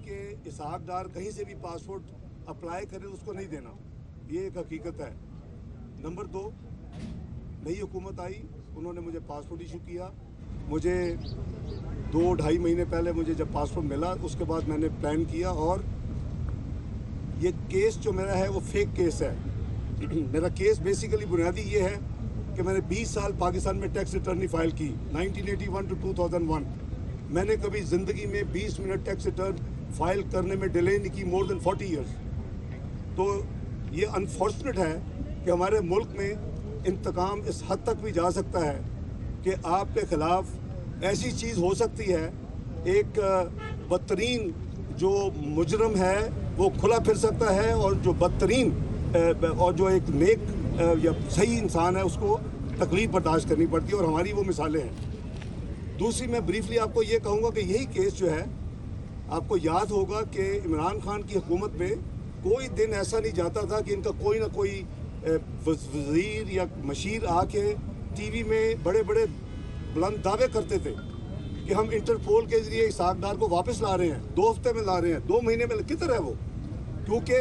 कि इसहाक डार कहीं से भी पासपोर्ट अप्लाई करे तो उसको नहीं देना, ये एक हकीकत है। नंबर 2, नई हुकूमत आई, उन्होंने मुझे पासपोर्ट इशू किया। मुझे 2-2.5 महीने पहले मुझे जब पासपोर्ट मिला उसके बाद मैंने प्लान किया, और ये केस जो मेरा है वो फेक केस है। मेरा केस बेसिकली बुनियादी ये है कि मैंने 20 साल पाकिस्तान में टैक्स रिटर्न नहीं फाइल की, 1981 to 2001। मैंने कभी ज़िंदगी में 20 मिनट टैक्स रिटर्न फाइल करने में डिले नहीं की, मोर देन 40 ईयर्स। तो ये अनफॉर्चुनेट है कि हमारे मुल्क में इंतकाम इस हद तक भी जा सकता है कि आपके ख़िलाफ़ ऐसी चीज़ हो सकती है, एक बदतरीन जो मुजरम है वो खुला फिर सकता है, और जो बदतरीन और जो एक नेक या सही इंसान है उसको तकलीफ बर्दाश्त करनी पड़ती है, और हमारी वो मिसालें हैं। दूसरी, मैं ब्रीफली आपको ये कहूँगा कि यही केस जो है, आपको याद होगा कि इमरान खान की हुकूमत में कोई दिन ऐसा नहीं जाता था कि इनका कोई ना कोई वज़ीर या मशीर आके टीवी में बड़े बड़े बुलंद दावे करते थे कि हम इंटरपोल के ज़रिए इसहाक डार को वापस ला रहे हैं, 2 हफ्ते में ला रहे हैं, 2 महीने में। किधर है वो? क्योंकि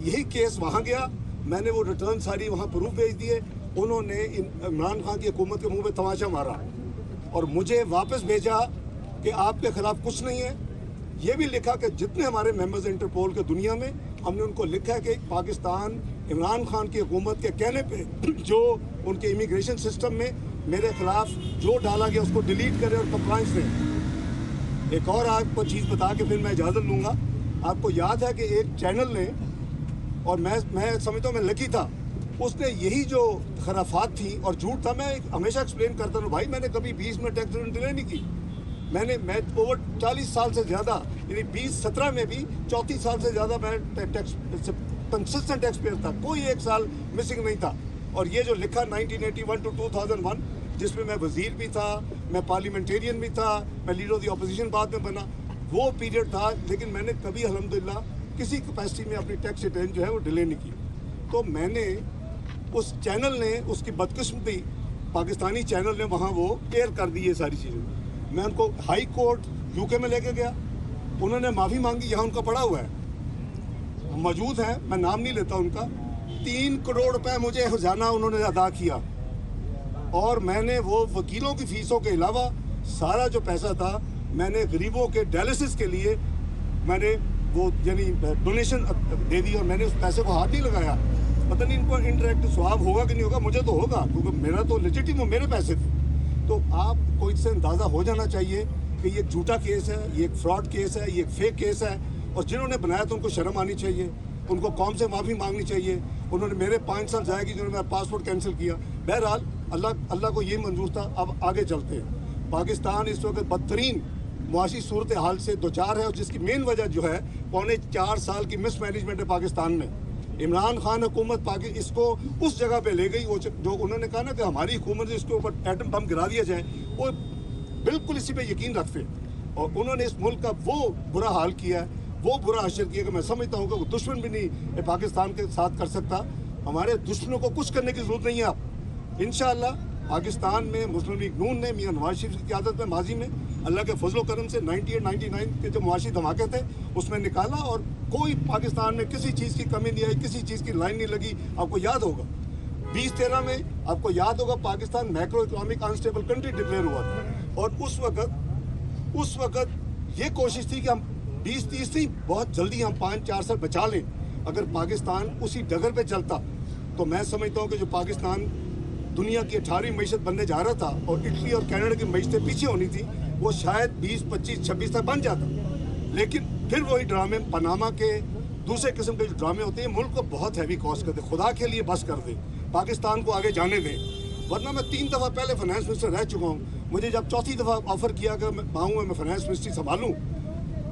यही केस वहाँ गया, मैंने वो रिटर्न सारी वहाँ प्रूफ भेज दिए, उन्होंने इमरान खान की हुकूमत के मुंह पे तमाचा मारा और मुझे वापस भेजा कि आपके ख़िलाफ़ कुछ नहीं है। ये भी लिखा कि जितने हमारे मेंबर्स इंटरपोल के दुनिया में, हमने उनको लिखा है कि पाकिस्तान इमरान खान की हुकूमत के कहने पे जो उनके इमिग्रेशन सिस्टम में मेरे ख़िलाफ़ जो डाला गया उसको डिलीट करें और कंप्लाइंस दें। एक और आपको चीज़ बता के फिर मैं इजाज़त लूँगा। आपको याद है कि एक चैनल ने, और मैं समझता हूँ मैं लकी था, उसने यही जो खराफात थी और झूठ था, मैं हमेशा एक्सप्लेन करता हूँ, भाई मैंने कभी 20 मिनट टैक्स रिटर्न डिले नहीं की। मैं ओवर 40 साल से ज़्यादा, यानी 2017 में भी 34 साल से ज़्यादा मैं टैक्स कंसिस्टेंट टैक्स पेयर था, कोई एक साल मिसिंग नहीं था। और ये जो लिखा 1981 to 2001, जिसमें मैं वज़ीर भी था, मैं पार्लियामेंटेरियन भी था, मैं लीडर ऑफ द अपोजिशन बाद में बना, वो पीरियड था। लेकिन मैंने कभी अल्हम्दुलिल्लाह किसी कैपेसिटी में अपनी टैक्स रिटर्न जो है वो डिले नहीं की। तो मैंने उस चैनल ने, उसकी बदकिस्मती पाकिस्तानी चैनल ने वहाँ वो एयर कर दी ये सारी चीज़ें। मैं उनको हाई कोर्ट यूके में लेके गया, उन्होंने माफ़ी मांगी, यहाँ उनका पड़ा हुआ है, मौजूद है, मैं नाम नहीं लेता उनका। 3 करोड़ रुपए मुझे खजाना उन्होंने अदा किया, और मैंने वो वकीलों की फ़ीसों के अलावा सारा जो पैसा था मैंने गरीबों के डायलिसिस के लिए मैंने वो यानी डोनेशन दे दी, और मैंने उस पैसे को हाथ नहीं लगाया। पता नहीं इनको इंटरेक्ट स्वाब होगा कि नहीं होगा, मुझे तो होगा क्योंकि मेरा तो लेजिटिम मेरे पैसे थे। तो आपको इससे अंदाज़ा हो जाना चाहिए कि ये झूठा केस है, ये एक फ्रॉड केस है, ये एक फेक केस है, और जिन्होंने बनाया तो उनको शर्म आनी चाहिए, उनको कौम से माफ़ी मांगनी चाहिए। उन्होंने मेरे 5 साल ज़ाया की, जिन्होंने मेरा पासपोर्ट कैंसिल किया। बहरहाल अल्लाह को ये मंजूर था। अब आगे चलते हैं। पाकिस्तान इस वक्त बदतरीन मुआशी सूरत हाल से दो चार है, और जिसकी मेन वजह जो है 4.25 साल की मिसमैनेजमेंट है पाकिस्तान में। इमरान खान हुकूमत इसको उस जगह पे ले गई, वो जो उन्होंने कहा ना कि हमारी हुकूमत से इसके ऊपर एटम बम गिरा दिया जाए, वो बिल्कुल इसी पे यकीन रखते हैं। और उन्होंने इस मुल्क का वो बुरा हाल किया है, वो बुरा असर किया कि मैं समझता हूँ कि वो दुश्मन भी नहीं पाकिस्तान के साथ कर सकता। हमारे दुश्मनों को कुछ करने की ज़रूरत नहीं है। आप इंशाअल्लाह पाकिस्तान में मुस्लिम लीग नून ने मियां नवाज शरीफ की क़यादत में माजी में अल्लाह के फजल करम से 98-99 के जो मुआशी धमाके थे उसमें निकाला, और कोई पाकिस्तान में किसी चीज़ की कमी नहीं आई, किसी चीज़ की लाइन नहीं लगी। आपको याद होगा 2013 में, आपको याद होगा Pakistan macro economic unstable country declare हुआ था, और उस वक्त ये कोशिश थी कि हम 20-30 नहीं, बहुत जल्दी हम 5-4 साल बचा लें। अगर पाकिस्तान उसी डगर पे चलता तो मैं समझता हूँ कि जो पाकिस्तान दुनिया की 18वीं मईशत बनने जा रहा था और इटली और कनाडा की मईशतें पीछे होनी थी, वो शायद 20, 25, 26 तक बन जाता। लेकिन फिर वही ड्रामे, पनामा के दूसरे किस्म के जो ड्रामे होते हैं, मुल्क को बहुत हैवी कॉस्ट कर दे। खुदा के लिए बस कर दे, पाकिस्तान को आगे जाने दें। वरना मैं 3 दफ़ा पहले फाइनेंस मिनिस्टर रह चुका हूँ। मुझे जब 4थी दफ़ा ऑफर किया कि मैं फाइनेंस मिनिस्ट्री संभालूँ,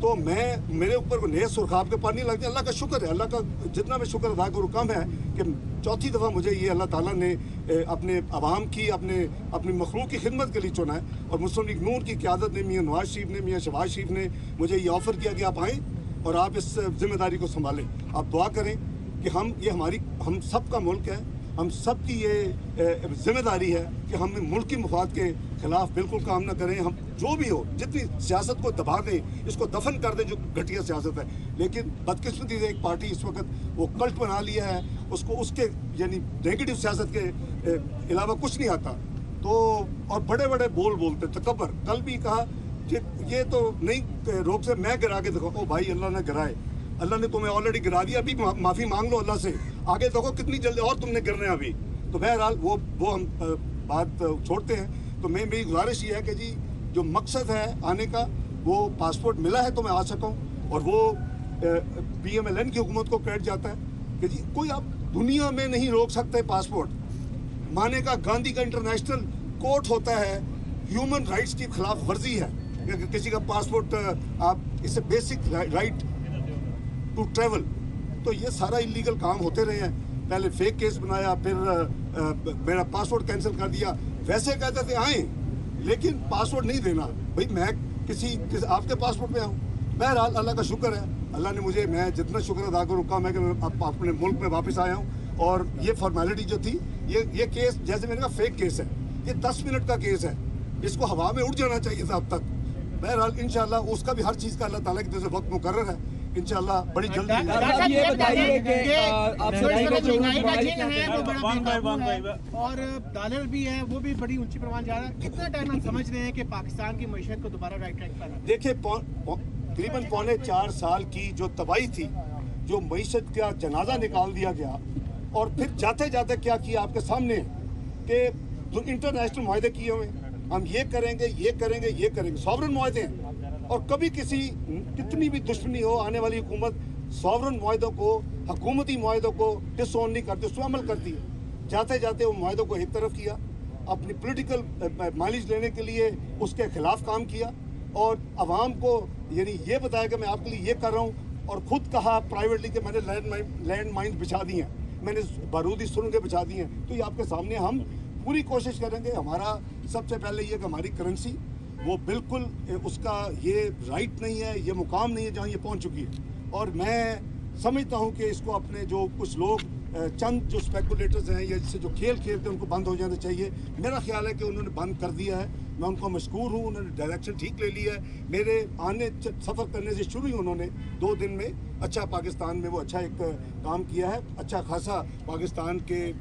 तो मेरे ऊपर नए सुरखाब के पानी लगते। अल्लाह का शुक्र है, अल्लाह का जितना मैं शुक्र अदा करूँ कम है कि 4थी दफ़ा मुझे ये अल्लाह ताला ने अपने अवाम की, अपनी मखलूक की खिदमत के लिए चुना है। और मुस्लिम लीग नून की क़यादत ने, मियां नवाज शरीफ ने, मियां शहबाज शरीफ ने मुझे ये ऑफ़र किया कि आप आएँ और आप इस जिम्मेदारी को संभालें। आप दुआ करें कि हम सब का मुल्क है, ہم سب کی یہ ذمہ داری ہے کہ ہم ملک کی مفاد کے خلاف بالکل کام نہ کریں. ہم جو بھی ہو جتنی سیاست کو دبا دیں, اس کو دفن کر دیں جو گھٹیا سیاست ہے. لیکن بدقسمتی سے ایک پارٹی اس وقت وہ کلٹ بنا لیا ہے, اس کو اس کے یعنی نیگیٹو سیاست کے علاوہ کچھ نہیں آتا. تو اور بڑے بڑے بول بولتے تکبر. کل بھی کہا کہ یہ تو نہیں روک سے میں گرا کے دیکھو. او بھائی اللہ نے گرائے, اللہ نے تمہیں آلریڈی گرا دیا, ابھی معافی مانگ لو اللہ سے, آگے دیکھو کتنی جلدی اور تم نے گرنا ہے ابھی. تو بہرحال وہ ہم بات چھوڑتے ہیں. تو میری گزارش یہ ہے کہ جی جو مقصد ہے آنے کا وہ پاسپورٹ ملا ہے تو میں آ سکوں, اور وہ PMLN کی حکومت کو کریڈٹ جاتا ہے کہ جی کوئی آپ دنیا میں نہیں روک سکتے پاسپورٹ. مانے کا گاندھی کا انٹرنیشنل کورٹ ہوتا ہے, ہیومن رائٹس کی خلاف ورزی ہے کسی کا پاسپورٹ, آپ اس سے بیسک رائٹ ٹو ٹریول. تو یہ سارا انلیگل کام ہوتے رہے ہیں. پہلے فیک کیس بنایا, پھر میرا پاسپورٹ کینسل کر دیا. ویسے کہتے تھے آئیں لیکن پاسپورٹ نہیں دینا. بھائی میں کسی آپ کے پاسپورٹ پہ آؤں. بہرحال اللہ کا شکر ہے, اللہ نے مجھے, میں جتنا شکر ادا کروں کم ہے کہ میں اپنے ملک میں واپس آیا ہوں. اور یہ فارمیلٹی جو تھی, یہ کیس جیسے میں نے کہا فیک کیس ہے, یہ 10 منٹ کا کیس ہے, اس کو ہوا میں اڑ جانا چاہیے تھا اب تک. بہرحال انشاءاللہ اس کا بھی ہر چیز کا اللہ تعالیٰ کی طرف سے وقت مقرر ہے, انشاءاللہ بڑی جلدی. یہ بتائیے کہ اور ڈالر بھی ہے وہ بھی بڑی اونچی پروان جا رہا ہے. کتنا ٹائم ہم سمجھ رہے ہیں کہ پاکستان کی معیشت کو دوبارہ رائٹ ٹریک پر؟ دیکھیں تقریباً 4.25 سال کی جو تباہی تھی, جو معیشت کا جنازہ نکال دیا گیا, اور پھر جاتے جاتے کیا کیا آپ کے سامنے کہ جو انٹرنیشنل معاہدے کیے ہوئے, ہم یہ کریں گے یہ کریں گے یہ کریں گے, ساورن معاہدے ہیں. اور کبھی کتنی بھی دشمنی ہو, آنے والی حکومت ساورن معاہدوں کو, حکومتی معاہدوں کو ڈس اون نہیں کرتی, اس پر عمل کرتی ہے. جاتے جاتے ان معاہدوں کو ایک طرف کیا, اپنی پولیٹیکل مائلیج لینے کے لیے اس کے خلاف کام کیا, اور عوام کو یعنی یہ بتایا کہ میں آپ کے لیے یہ کر رہا ہوں, اور خود کہا پرائیویٹلی کہ میں نے لینڈ مائنز بچھا دی ہیں, میں نے بارودی سرنگیں بچھا دی ہیں. تو یہ آپ کے سامنے ہم پوری کوشش کریں گے. ہمارا سب سے پہلے یہ کہ ہماری کرنسی وہ بالکل اس کا یہ رائٹ نہیں ہے, یہ مقام نہیں ہے جہاں یہ پہنچ چکی ہے. اور میں سمجھتا ہوں کہ اس کو اپنے جو کچھ لوگ چند جو اسپیکولیٹرز ہیں یا جس سے جو کھیل کھیلتے ہیں ان کو بند ہو جانا چاہیے. میرا خیال ہے کہ انہوں نے بند کر دیا ہے, میں ان کو مشکور ہوں, انہوں نے ڈائریکشن ٹھیک لے لیا ہے. میرے سفر کرنے سے شروع ہی انہوں نے 2 دن میں اچھا پاکستان میں وہ اچھا ایک کام کیا ہے, اچھا خاصا پاکستان کے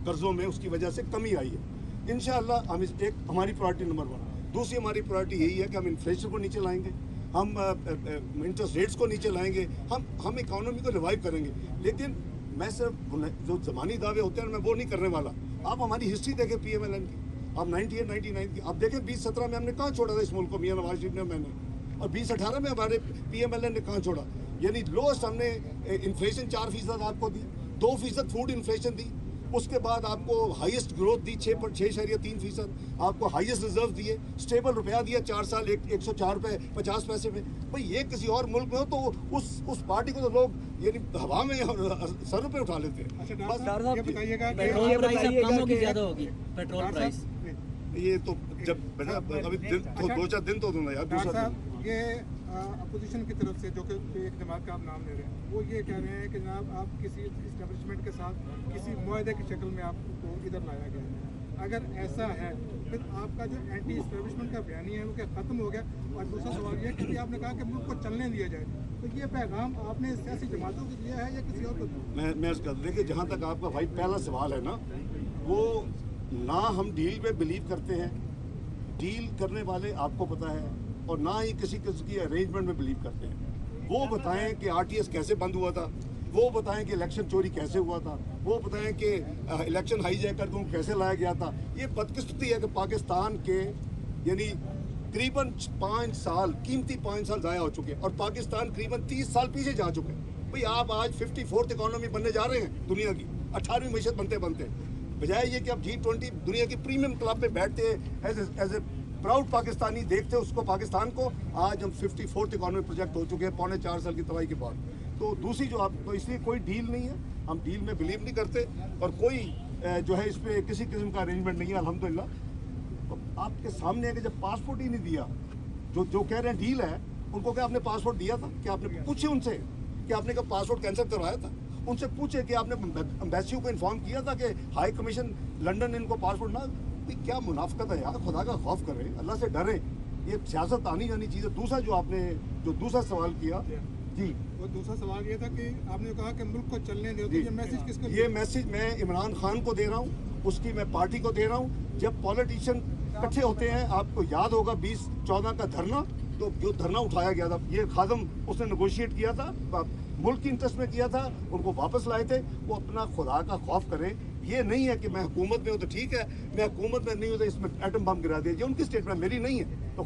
قرضوں میں اس کی وجہ سے کمی آئی ہے. انشاءاللہ ہم ایک ہماری پرائرٹی نمبر 1. دوسری ہماری پرائرٹی یہی ہے کہ ہم انفلیشن کو نیچے لائیں گے, ہم انٹرسٹ ریٹس کو نیچے لائیں گے, ہم اکانومی کو ریوائیو کریں گے. لیکن میں صرف جو زمانی دعوے ہوتے ہیں میں وہ نہیں کرنے والا. آپ ہماری ہسٹری دیکھیں PMLN کی, آپ 98 99 کی آپ دیکھیں. 2017 میں ہم نے کہاں چھوڑا تھا اس ملک کو, میاں نواز شریف نے, میں نے, اور 2018 میں ہمارے PMLN نے کہاں چھوڑا. یعنی لوسٹ ہم نے انفلیشن 4% آپ کو دی, 2% فوڈ انفلیشن دی, اس کے بعد آپ کو ہائیسٹ گروتھ دی 6.3%, آپ کو ہائیسٹ ریزرو دیے, اسٹیبل روپیہ دیا 4 سال 104 روپے 50 پیسے میں. بھئی یہ کسی اور ملک میں ہو تو اس پارٹی کو تو لوگ یعنی ہوا میں سر پہ اٹھا لیتے ہیں. یہ بتائیے گا پیٹرول پرائس یہ تو جب ابھی 2-4 دن تو دوں گا یار. دوسرا یہ اپوزیشن کی طرف سے جو کہ ایک جماعت کا آپ نام لے رہے ہیں, وہ یہ کہہ رہے ہیں کہ جناب آپ کسی اسٹیبلشمنٹ کے ساتھ کسی معاہدے کی شکل میں آپ کو ادھر لایا گیا ہے. اگر ایسا ہے پھر آپ کا جو اینٹی اسٹیبلشمنٹ کا بیانیہ ہے وہ کیا ختم ہو گیا؟ اور دوسرا سوال یہ کہ آپ نے کہا کہ ملک کو چلنے دیا جائے, تو یہ پیغام آپ نے سیاسی جماعتوں کو دیا ہے یا کسی اور کو دیا؟ میں اس کا دیکھیں, جہاں تک آپ کا بھائی پہلا سوال ہے نا, وہ نہ ہم ڈیل میں بلیو کرتے ہیں, ڈیل کرنے والے آپ کو پتہ ہے, اور نہ ہی کسی کی ارینجمنٹ میں بلیو کرتے ہیں. وہ بتائیں کہ RTS کیسے بند ہوا تھا, وہ بتائیں کہ الیکشن چوری کیسے ہوا تھا, وہ بتائیں کہ الیکشن ہائی جیکر کو کیسے لایا گیا تھا. یہ بدقسمتی ہے کہ پاکستان کے یعنی قریباً 5 سال قیمتی 5 سال ضائع ہو چکے ہیں, اور پاکستان قریباً 30 سال پیچھے جا چکے ہیں. بھئی آپ آج 54th اکانومی بننے جا رہے ہیں دنیا کی, 18ویں معیشت بنتے بنتے, بجائے یہ کہ آپ G20 دنیا کی پریمیم کلب میں بیٹھتے ایز اے پراؤڈ پاکستانی دیکھتے اس کو پاکستان کو. آج ہم 54th اکانومی پروجیکٹ ہو چکے ہیں 4.25 سال کی تباہی کے بعد. تو دوسری جو آپ تو اس لیے کوئی ڈیل نہیں ہے, ہم ڈیل میں بلیو نہیں کرتے, اور کوئی جو ہے اس پہ کسی قسم کا ارینجمنٹ نہیں ہے الحمدللہ. آپ کے سامنے ہے کہ جب پاسپورٹ ہی نہیں دیا, جو کہہ رہے ہیں ڈیل ہے, ان کو کیا آپ نے پاسپورٹ دیا تھا؟ کیا آپ نے پوچھے ان سے کہ آپ نے کب پاسپورٹ کینسل کروایا تھا؟ उनसे पूछे कि आपने एम्बेसी को इन्फॉर्म किया था कि हाई कमीशन लंदन इनको पासपोर्ट ना, क्या मुनाफिकत है यार, खुदा का खौफ करें, अल्लाह से डरें, ये सियासत आनी जानी चीज़ है। दूसरा जो आपने दूसरा सवाल किया जी, वो दूसरा सवाल ये था कि आपने कहा कि मुल्क को चलने दो, तो ये मैसेज किसको? ये मैसेज मैं इमरान खान को दे रहा हूँ, उसकी मैं पार्टी को दे रहा हूँ। जब पॉलिटिशियन इकट्ठे होते हैं, आपको याद होगा 2014 का धरना, तो जो धरना उठाया गया था, ये खादम उसने नेगोशिएट किया था, मुल्क की इंटरेस्ट में किया था, उनको वापस लाए थे। वो अपना खुदा का खौफ करें। ये नहीं है कि मैं हुकूमत में हूँ तो ठीक है, मैं हुकूमत में नहीं हूँ तो इसमें एटम बम गिरा दिया, ये उनकी स्टेटमेंट, मेरी नहीं है। तो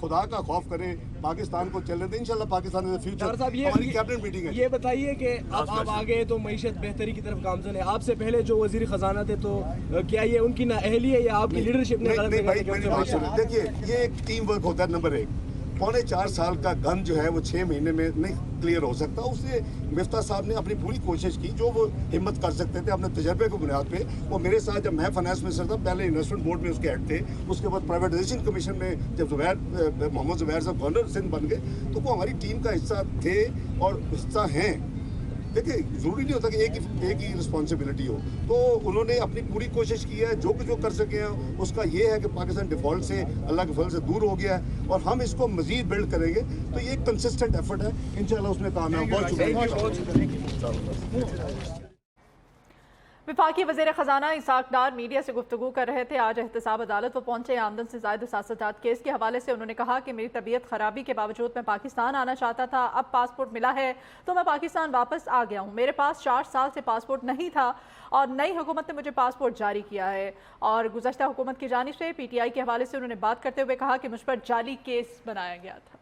खुदा का खौफ करें, पाकिस्तान को चलने दें, इंशाल्लाह पाकिस्तान इन फ्यूचर। हमारी कैबिनेट मीटिंग है। ये बताइए कि अब आप आ गए तो मईशत बेहतरी की तरफ गामजन है, आपसे पहले जो वजीर खजाना थे, तो क्या ये उनकी नाअहली है या आपकी लीडरशिप ने गलत नहीं भाई, जगह मेरी बात सुनिए। देखिए, ये एक टीम वर्क होता है। नंबर एक, 4.25 साल का गन जो है वो 6 महीने में नहीं क्लियर हो सकता। उससे मिफ्ता साहब ने अपनी पूरी कोशिश की, जो वो हिम्मत कर सकते थे अपने तजर्बे की बुनियाद पे। वो मेरे साथ, जब मैं फाइनेंस मिनिस्टर था, पहले इन्वेस्टमेंट बोर्ड में उसके हेड थे, उसके बाद प्राइवेटाइजेशन कमीशन में जब मोहम्मद ज़ुबैर साहब गवर्नर सिंध बन गए, तो वो हमारी टीम का हिस्सा थे और हिस्सा हैं। देखिए, ज़रूरी नहीं होता कि एक ही रिस्पॉन्सिबिलिटी हो। तो उन्होंने अपनी पूरी कोशिश की है, जो कुछ वो कर सके हैं। उसका ये है कि पाकिस्तान डिफ़ॉल्ट से, अल्लाह के फल से दूर हो गया है और हम इसको मज़ीद बिल्ड करेंगे। तो ये एक कंसिस्टेंट एफर्ट है, इंशाल्लाह उसमें कामयाब। बहुत शुक्रिया। वफाकी वज़ीर ख़जाना इसाक डार मीडिया से गुफ्तगू कर रहे थे। आज एहतसाब अदालत वो पहुंचे। आमदन से ज़ायद सासजात केस के हवाले से उन्होंने कहा कि मेरी तबीयत ख़राबी के बावजूद मैं पाकिस्तान आना चाहता था, अब पासपोर्ट मिला है तो मैं पाकिस्तान वापस आ गया हूँ। मेरे पास 4 साल से पासपोर्ट नहीं था और नई हुकूमत ने मुझे पासपोर्ट जारी किया है। और गुज़श्ता हुकूमत की जानिब से PTI के हवाले से उन्होंने बात करते हुए कहा कि मुझ पर जाली केस बनाया गया था।